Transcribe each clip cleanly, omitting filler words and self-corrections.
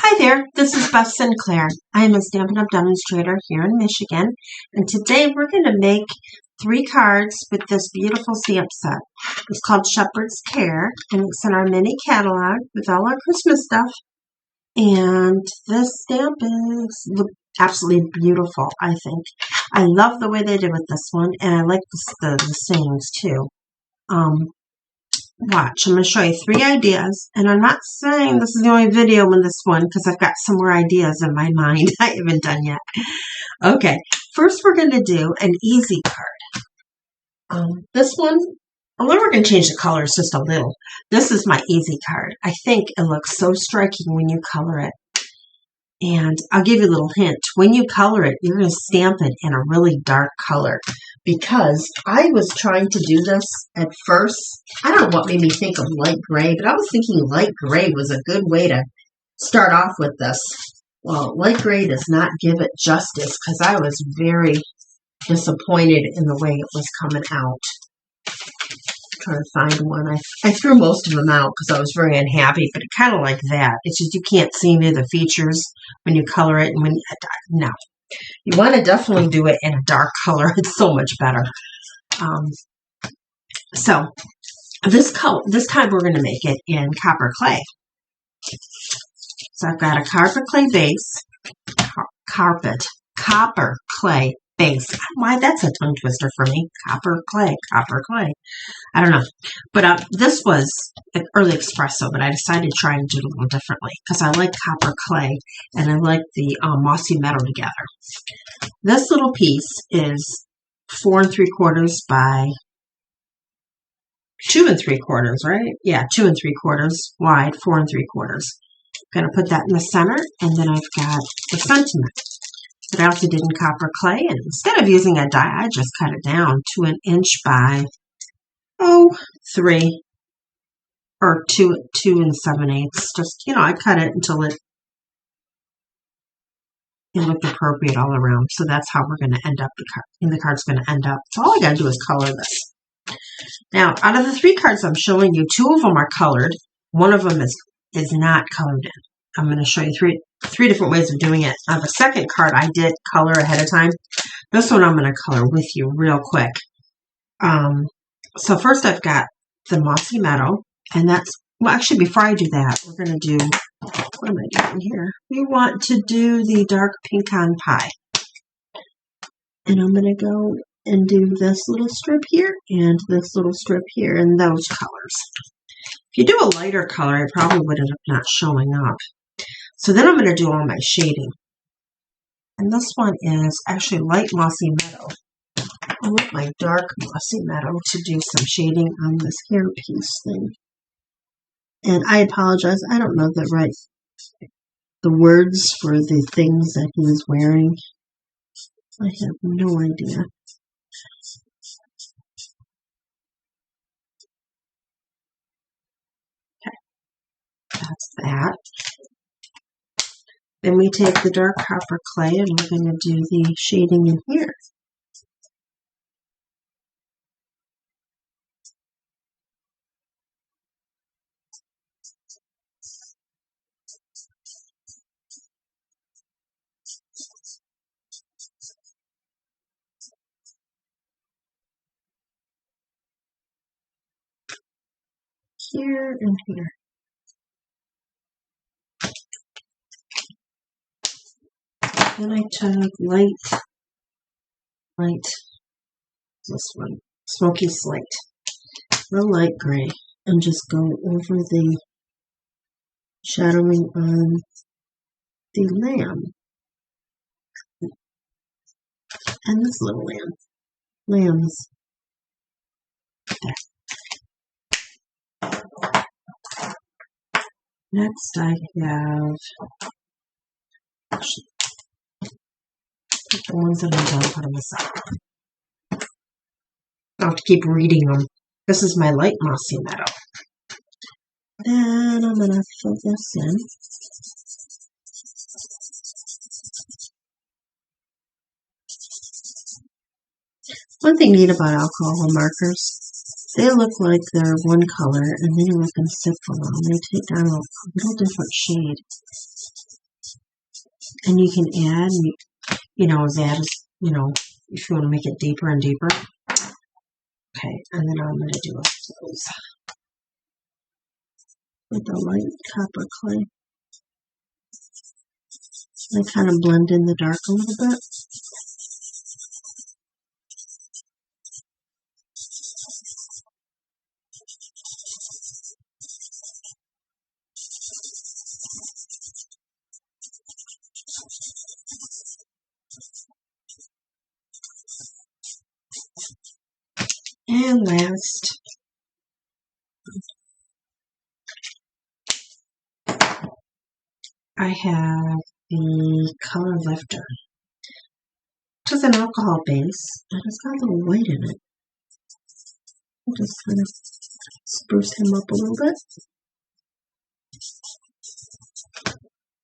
Hi there, this is Beth Sinclair. I am a Stampin' Up! Demonstrator here in Michigan, and today we're going to make 3 cards with this beautiful stamp set. It's called Shepherd's Care, and it's in our mini catalog with all our Christmas stuff. And this stamp is absolutely beautiful, I think. I love the way they did with this one, and I like the sayings too. Watch, I'm going to show you 3 ideas, and I'm not saying this is the only video in this one because I've got some more ideas in my mind I haven't done yet. Okay, first we're going to do an easy card. This one, although we're going to change the colors just a little, this is my easy card. I think it looks so striking when you color it. And I'll give you a little hint. When you color it, you're going to stamp it in a really dark color. Because I was trying to do this at first. I don't know what made me think of light gray, but I was thinking light gray was a good way to start off with this. Well, light gray does not give it justice because I was very disappointed in the way it was coming out. Trying to find one. I threw most of them out because I was very unhappy, but kind of like that. It's just you can't see any of the features when you color it, and when no. You want to definitely do it in a dark color. It's so much better. So this time we're going to make it in copper clay. So I've got a copper clay base, copper clay base. Why, that's a tongue twister for me. Copper clay. I don't know. But this was an early espresso, but I decided to try and do it a little differently because I like copper clay and I like the mossy meadow together. This little piece is 4 3/4 by 2 3/4, right? Yeah, 2 3/4 wide, 4 3/4. I'm going to put that in the center, and then I've got the sentiment that I also did in copper clay. And instead of using a die, I just cut it down to 1 inch by 3 or 2 7/8. Just, I cut it until it looked appropriate all around. So that's how we're going to end up, the card's going to end up. So all I got to do is color this. Now, out of the 3 cards I'm showing you, 2 of them are colored. One of them is not colored in. I'm going to show you three different ways of doing it. The second card I did color ahead of time. This one I'm going to color with you real quick. So first I've got the mossy meadow, and that's, well, actually before I do that, we're going to do, what am I doing here? We want to do the dark pecan pie. And I'm going to go and do this little strip here and this little strip here in those colors. If you do a lighter color, it probably would end up not showing up. So then I'm going to do all my shading. And this one is actually light mossy meadow. I want my dark mossy meadow to do some shading on this hairpiece thing. And I apologize, I don't know the words for the things that he was wearing. I have no idea. Okay, that's that. Then we take the dark copper clay and we're going to do the shading in here. Here and here. Then I took light, this one, smoky slate, real light gray, and just go over the shadowing on the lamb. And this little lambs. There. Next I have the ones that I don't put on the side. I'll have to keep reading them. This is my light mossy meadow. Then I'm going to fill this in. One thing neat about alcohol markers, they look like they're one color, and then you let them sit for a while, and they take on a little different shade. And you can add, you know, as add, you know, if you want to make it deeper and deeper. Okay, and then I'm going to do a close with the light copper clay. I kind of blend in the dark a little bit. And last, I have the Color Lifter, which is an alcohol base, and it's got a little white in it. I'll just kind of spruce him up a little bit.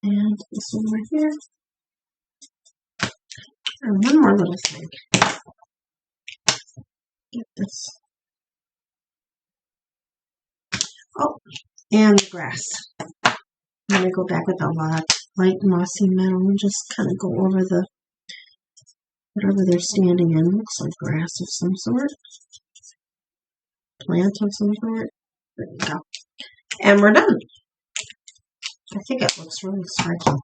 And this one right here. And one more little thing. Get this. Oh, and the grass. I'm going to go back with a light mossy metal and just kind of go over the whatever they're standing in. Looks like grass of some sort. Plant of some sort. There we go. And we're done. I think it looks really striking.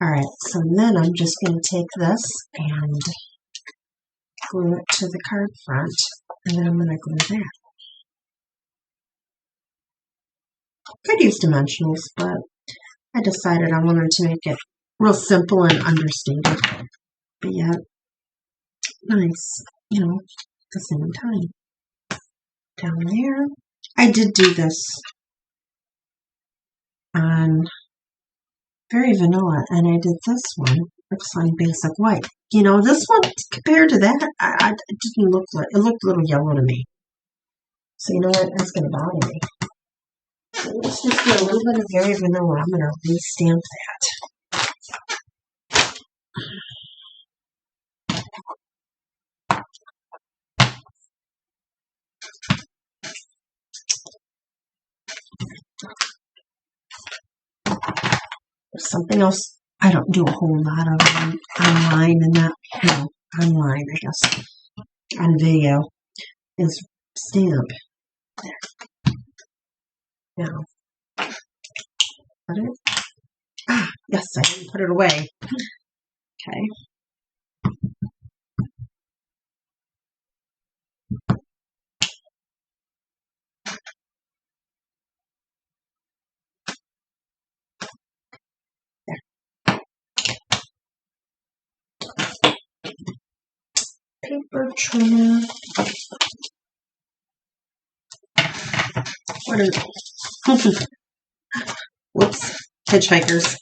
Alright, so then I'm just going to take this and glue it to the card front. And then I'm going to glue that. Could use dimensionals, but I decided I wanted to make it real simple and understated. But yet, nice, you know, at the same time. Down there. I did do this on very vanilla, and I did this one, looks like basic white. You know, this one, compared to that, it didn't look like, it looked a little yellow to me. So you know what, that's going to bother me. So let's just do a little bit of very vanilla. I'm going to restamp that. There's something else I don't do a whole lot of online, and not, no, online, I guess, on video, is stamp. There. Now, put it. Ah, yes, I didn't put it away. Okay. Paper trimmer. What is it? Whoops. Hitchhikers.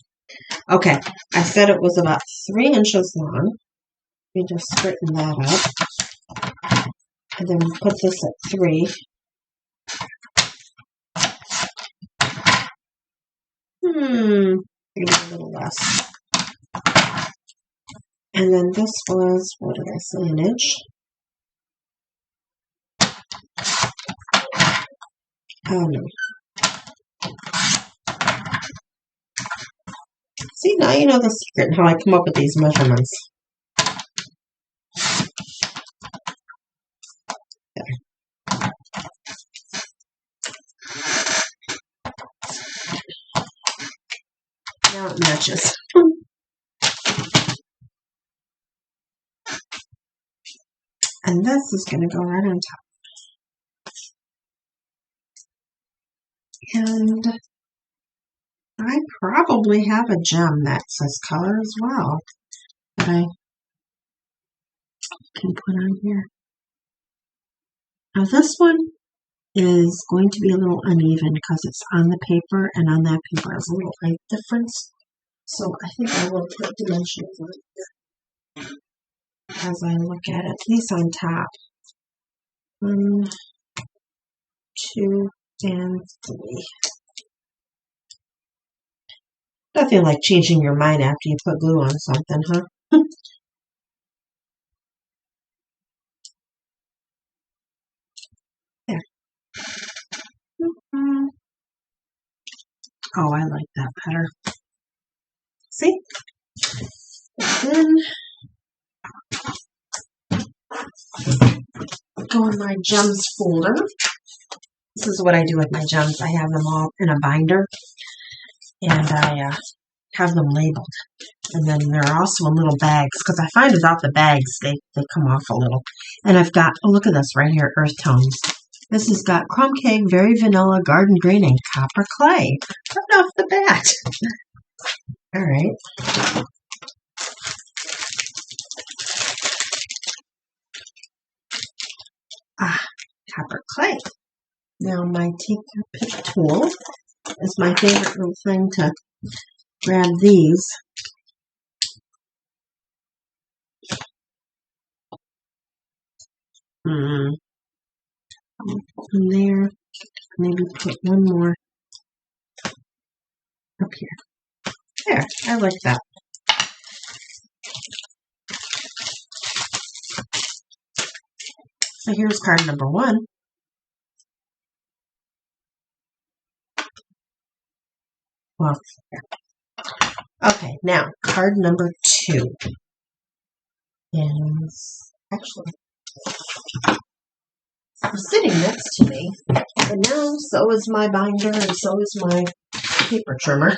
Okay. I said it was about 3 inches long. You just straighten that up. And then put this at 3. Maybe a little less. And then this was, what did I say, an inch? Oh no. See, now you know the secret and how I come up with these measurements. There. Now it matches. And this is going to go right on top. And I probably have a gem that says color as well that I can put on here. Now this one is going to be a little uneven because it's on the paper, and on that paper has a little height difference. So I think I will put dimensions on here as I look at it, at least on top. 1, 2, and 3. Nothing like changing your mind after you put glue on something, huh? There. Oh, I like that better. See? Then go in my gems folder. This is what I do with my gems. I have them all in a binder, and I have them labeled. And then they're also in little bags, because I find without the bags, they come off a little. And I've got, oh, look at this right here, earth tones. This has got crumb cake, very vanilla, garden green, and copper clay. Right off the bat. All right. Copper clay. Now my take your pick tool is my favorite little thing to grab these. From there, maybe put one more up here. There, I like that. So here's card number 1. Well, okay, now card number 2 is actually sitting next to me, and now so is my binder and so is my paper trimmer.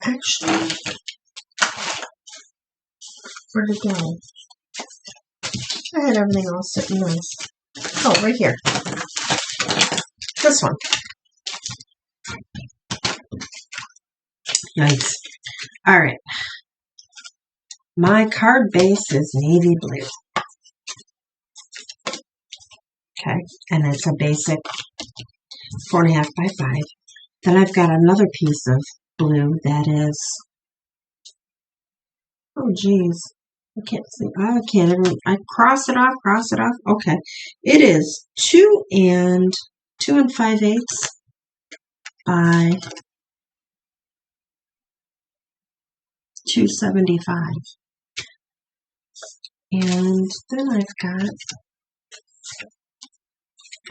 Actually, where'd it go? I had everything all sitting nice. Oh, right here. This one. Nice. All right. My card base is navy blue. Okay, and it's a basic 4.5 by 5. Then I've got another piece of blue that is, oh geez, I can't see. I can't even. I cross it off. Okay, it is 2 5/8 by 275. And then I've got,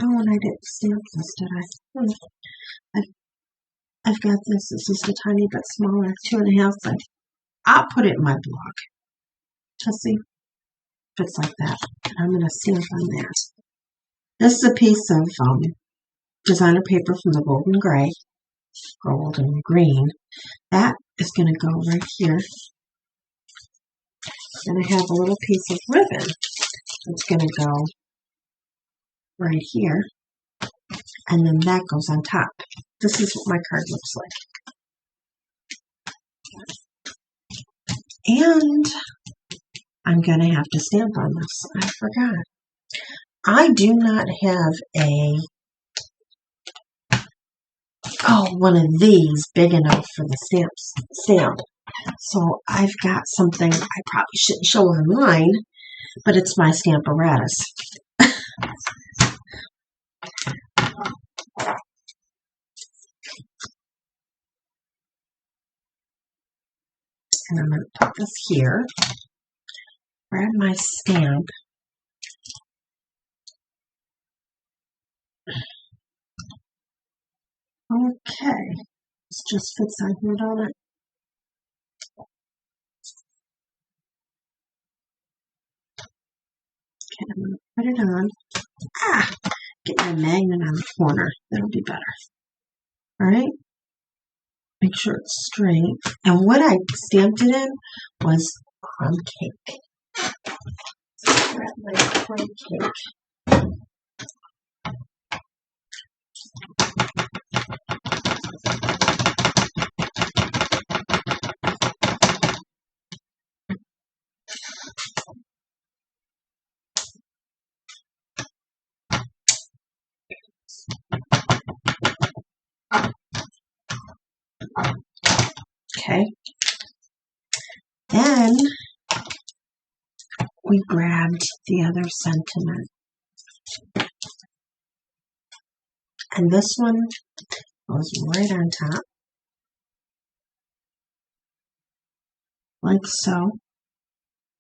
oh, and I didn't stamp this, did I? I've got this. This is a tiny bit smaller, 2.5 by. I'll put it in my blog. Just see if it's like that. I'm going to stamp on that. This is a piece of designer paper from the golden gray, golden green. That is going to go right here. Then I have a little piece of ribbon that's going to go right here. And then that goes on top. This is what my card looks like. And I'm going to have to stamp on this. I forgot. I do not have one of these big enough for the stamp. So I've got something I probably shouldn't show online, but it's my stamp apparatus. And I'm going to put this here, grab my stamp, okay, this just fits on here, don't it? Okay, I'm going to put it on. Get my magnet on the corner. That'll be better. All right. Make sure it's straight. And what I stamped it in was crumb cake. So grab my crumb cake. Okay. Then we grabbed the other sentiment. And this one goes right on top. Like so.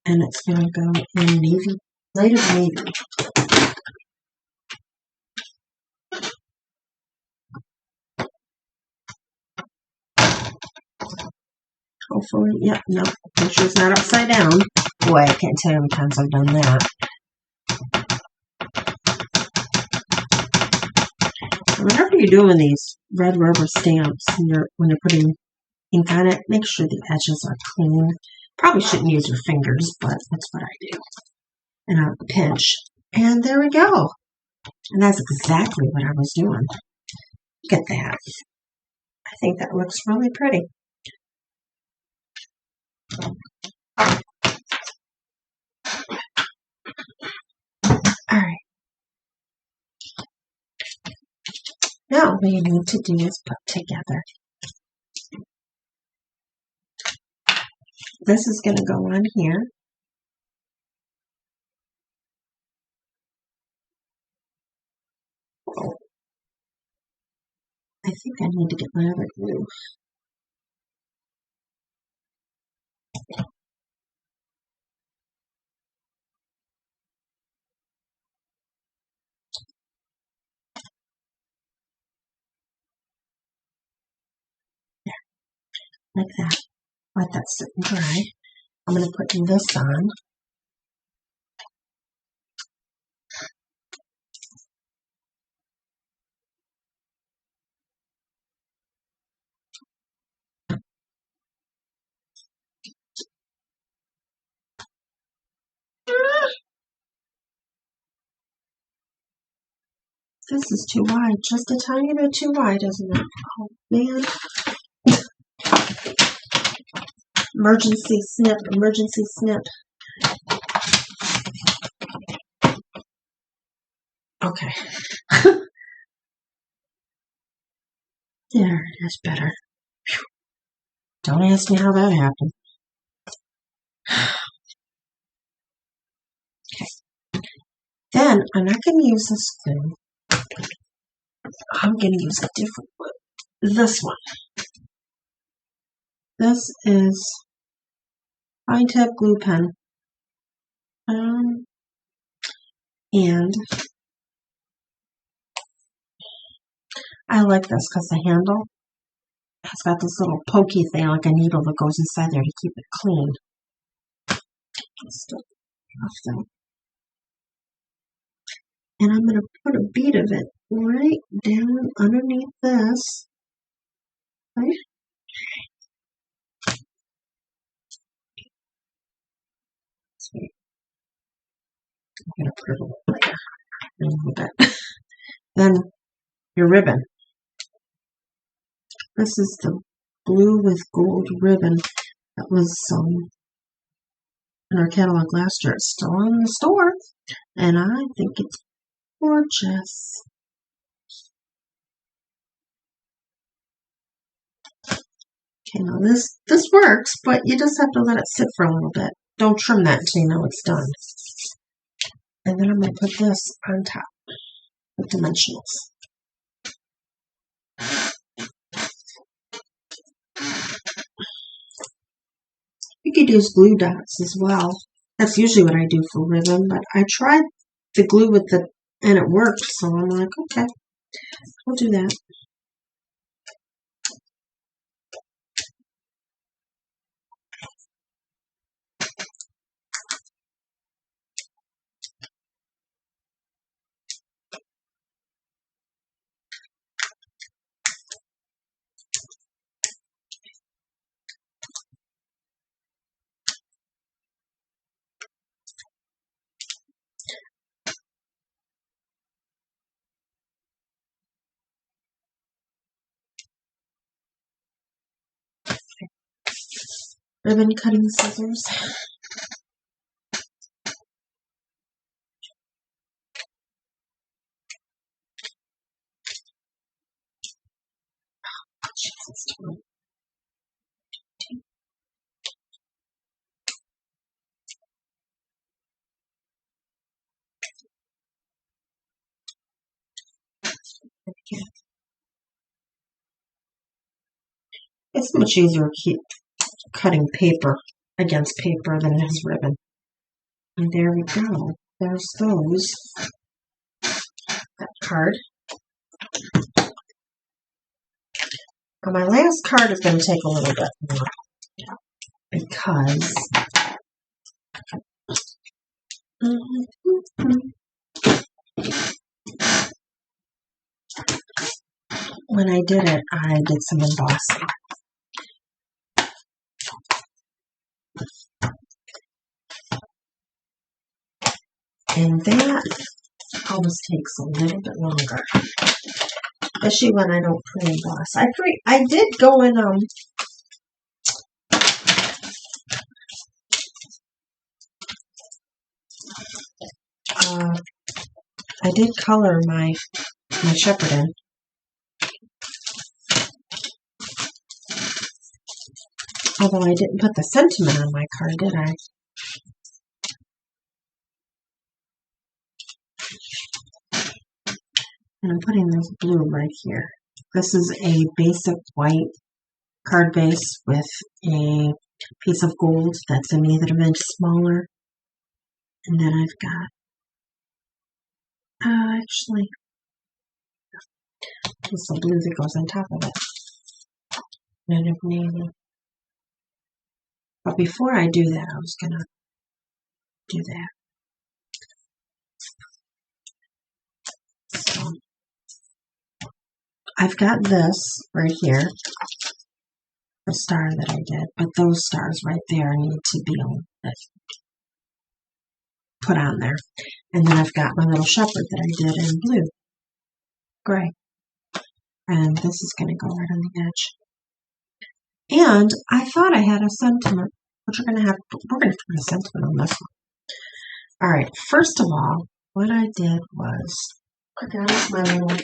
And it's going to go in navy, light of navy. Hopefully, yeah, no, make sure it's not upside down. Boy, I can't tell you how many times I've done that. Whenever you're doing these red rubber stamps, when you're putting ink on it, make sure the edges are clean. Probably shouldn't use your fingers, but that's what I do. And I'll pinch. And there we go. And that's exactly what I was doing. Look at that. I think that looks really pretty. Alright. Now what you need to do is put together. This is going to go on here. Oh. I think I need to get my other glue. There, like that. Let that sit and dry. I'm going to put this on. This is too wide, just a tiny bit too wide, isn't it? Oh, man. Emergency snip, emergency snip. Okay. There, that's better. Whew. Don't ask me how that happened. Okay. Then, I'm not going to use this glue. I'm going to use a different glue. This one. This is fine tip glue pen. And I like this because the handle has got this little pokey thing, like a needle that goes inside there to keep it clean. Just off that. And I'm going to put a bead of it right down underneath this. Right? I'm going to put it a little later. A little bit. Then your ribbon. This is the blue with gold ribbon that was in our catalog last year. It's still in the store, and I think it's gorgeous. Okay, now this works, but you just have to let it sit for a little bit. Don't trim that until you know it's done. And then I'm going to put this on top with dimensionals. You could use glue dots as well. That's usually what I do for ribbon, but I tried the glue with the, and it worked, so I'm like, okay, I'll do that. Ribbon cutting scissors. Jesus, it's much easier to keep cutting paper against paper than it is ribbon. And there we go. There's those. That card. Now my last card is going to take a little bit more because when I did it, I did some embossing. And that always takes a little bit longer, especially when I don't pre-emboss. I did go in I did color my shepherd in. Although I didn't put the sentiment on my card, did I? And I'm putting this blue right here. This is a basic white card base with a piece of gold that's an either inch smaller. And then I've got, actually, a piece of blue that goes on top of it. And of navy. But before I do that, I was going to do that. So, I've got this right here, the star that I did, but those stars right there need to be put on there. And then I've got my little shepherd that I did in blue, gray. And this is going to go right on the edge. And I thought I had a sentiment, but we're going to put a sentiment on this one. All right, first of all, what I did was, I got my little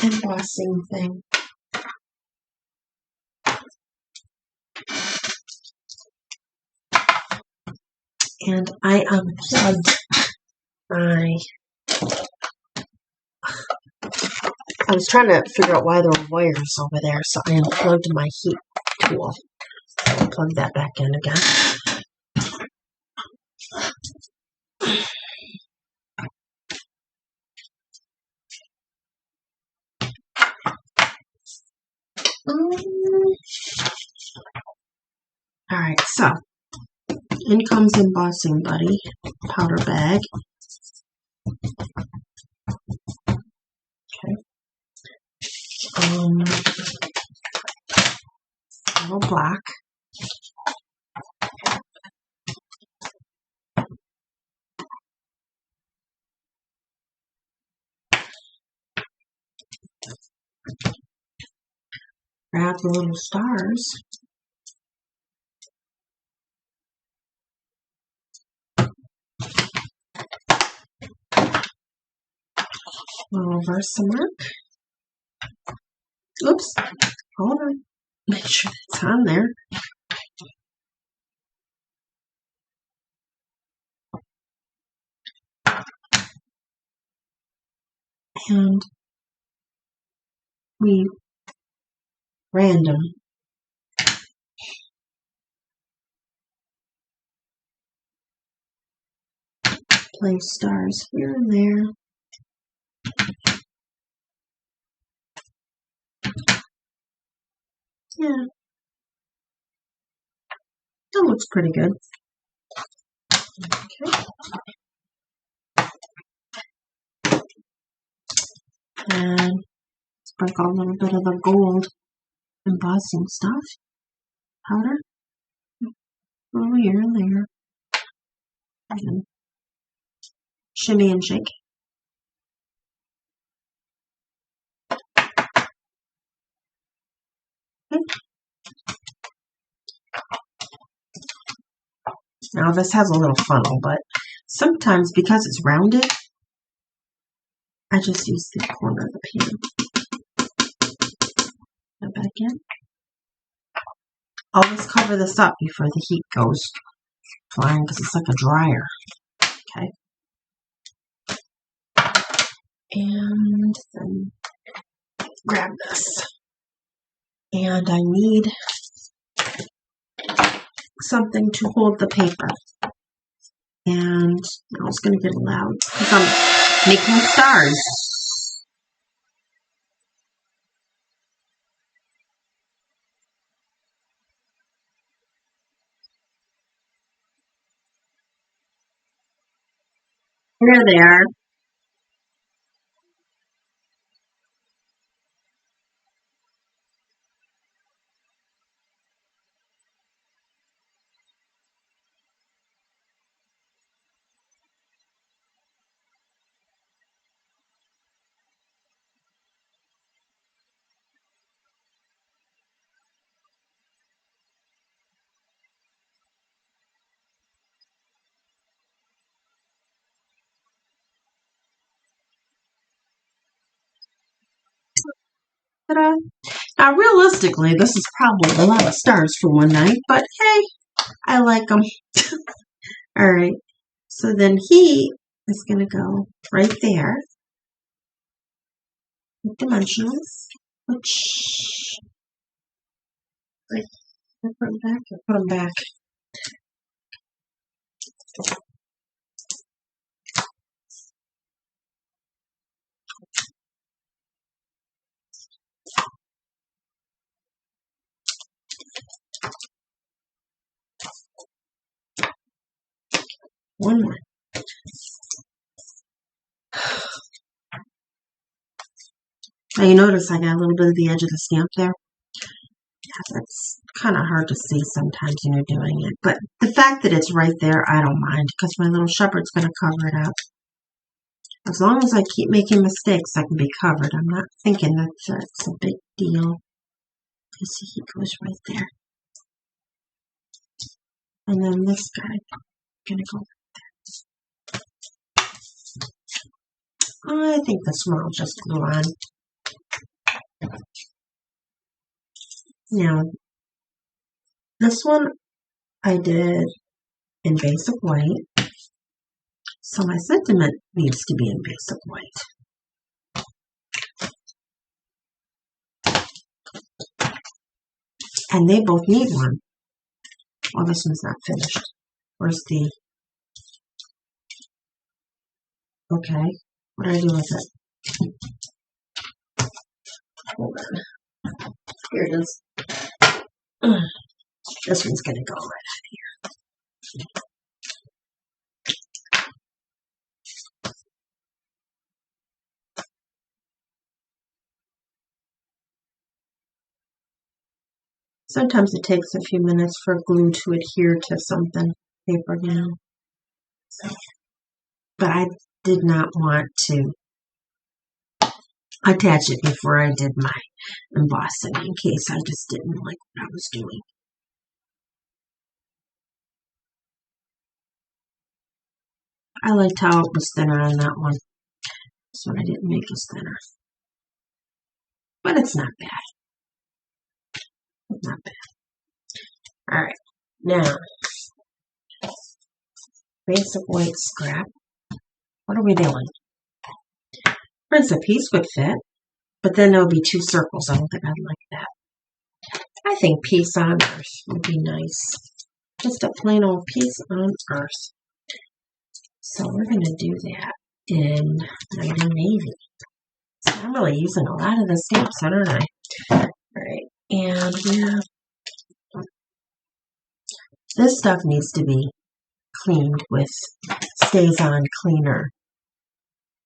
embossing thing. And I unplugged I was trying to figure out why there were wires over there, so I unplugged my heat tool. I'll plug that back in again. Alright, so in comes Embossing Buddy powder bag. Okay. Little black. Grab the little stars. Little Versamark. Oops, hold on. Make sure it's on there. And we random place stars here and there. Yeah, that looks pretty good. Okay. And sprinkle a little bit of the gold embossing stuff, powder, over here and there, and shimmy and shake. Okay. Now this has a little funnel, but sometimes because it's rounded, I just use the corner of the pan. Put it back in. Always cover this up before the heat goes flying because it's like a dryer. Okay. And then grab this. And I need something to hold the paper. And now it's going to get loud because I'm making stars. There they are. Ta-da. Now, realistically, this is probably a lot of stars for one night, but hey, I like them. All right, so then he is going to go right there with dimensionals, which, like, I put them back, I put them back. One more. Now you notice I got a little bit of the edge of the stamp there. That's kind of hard to see sometimes when you're doing it. But the fact that it's right there, I don't mind because my little shepherd's going to cover it up. As long as I keep making mistakes, I can be covered. I'm not thinking that's a big deal. You see, he goes right there. And then this guy, going to go right there. I think this one I'll just glue on. Now, this one I did in basic white. So my sentiment needs to be in basic white. And they both need one. Well, this one's not finished. Where's the... Okay. What do I do with it? Hold on. Here it is. This one's going to go right out here. Sometimes it takes a few minutes for glue to adhere to something, paper now. So, but I did not want to attach it before I did my embossing in case I just didn't like what I was doing. I liked how it was thinner on that one. This one I didn't make as thinner. But it's not bad. It's not bad. Alright, now, basic white scrap. What are we doing? Prince of Peace would fit, but then there would be two circles. I don't think I'd like that. I think peace on earth would be nice. Just a plain old peace on earth. So we're going to do that in Night and Navy. So I'm really using a lot of the stamps, aren't I? Alright, and yeah, this stuff needs to be cleaned with Stays On Cleaner.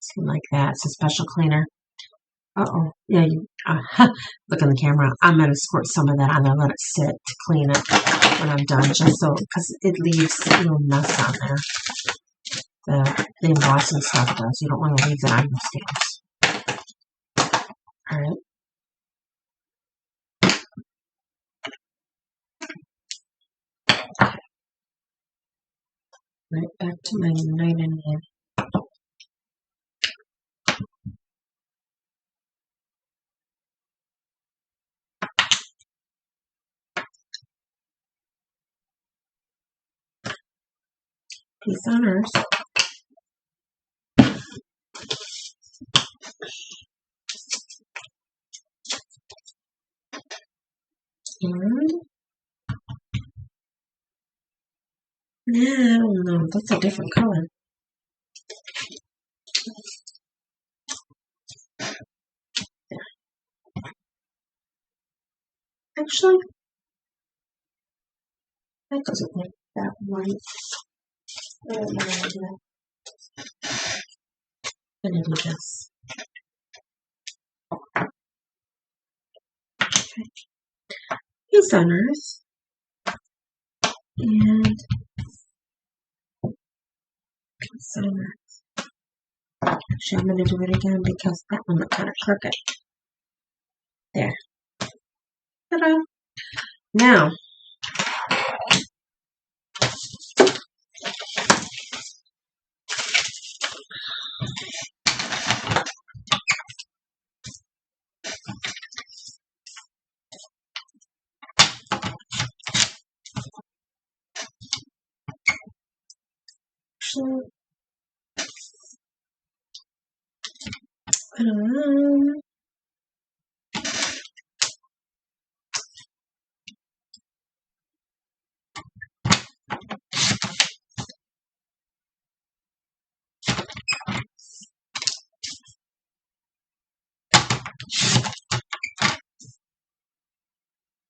Something like that. It's a special cleaner. Uh-oh. Yeah, look on the camera. I'm going to squirt some of that on there, let it sit to clean it when I'm done, just so, because it leaves a little mess on there. The embossing stuff does. You don't want to leave that on your stamps. Alright. Right back to my Night and Navy. Peace on earth. And yeah, I don't know. That's a different color. Actually, that doesn't look that white. I'm gonna do this. Okay. Peace on Earth. And peace on Earth. Actually, I'm gonna do it again because that one looked kind of crooked. There. Ta-da! Now,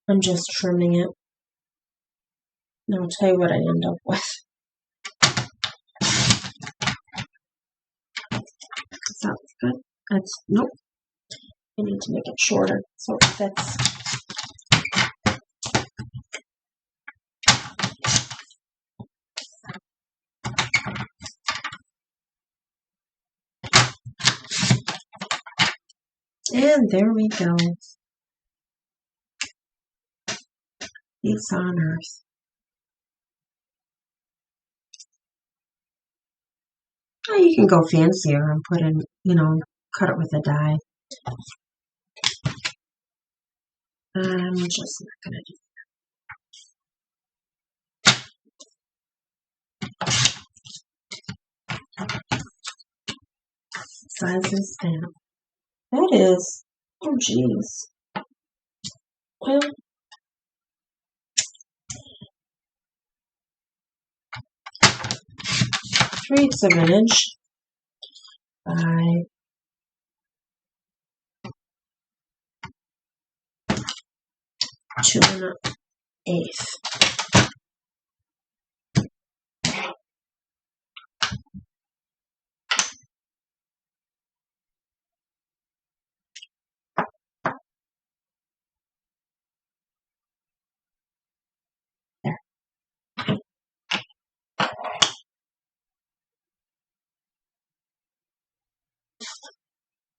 I'm just trimming it. And I'll tell you what I end up with. Sounds good. Nope. I need to make it shorter so it fits. And there we go. Peace on Earth. Oh, you can go fancier and put in, cut it with a die. I'm just not going to do that. Size is stamp. That is, oh geez. Well, 3/8 of an inch by 2 1/8.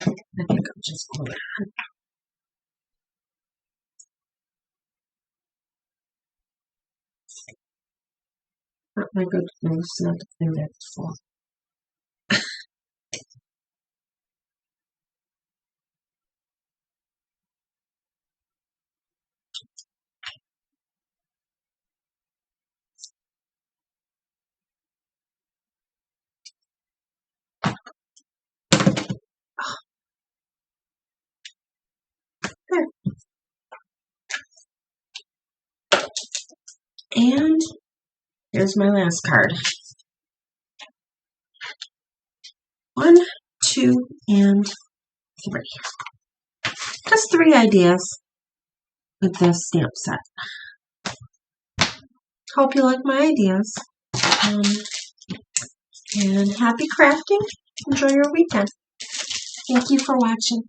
I think I'll just pull it on. Not my good nose, not the thing that's for. There. And here's my last card. 1, 2, and 3. Just 3 ideas with this stamp set. Hope you like my ideas. And happy crafting. Enjoy your weekend. Thank you for watching.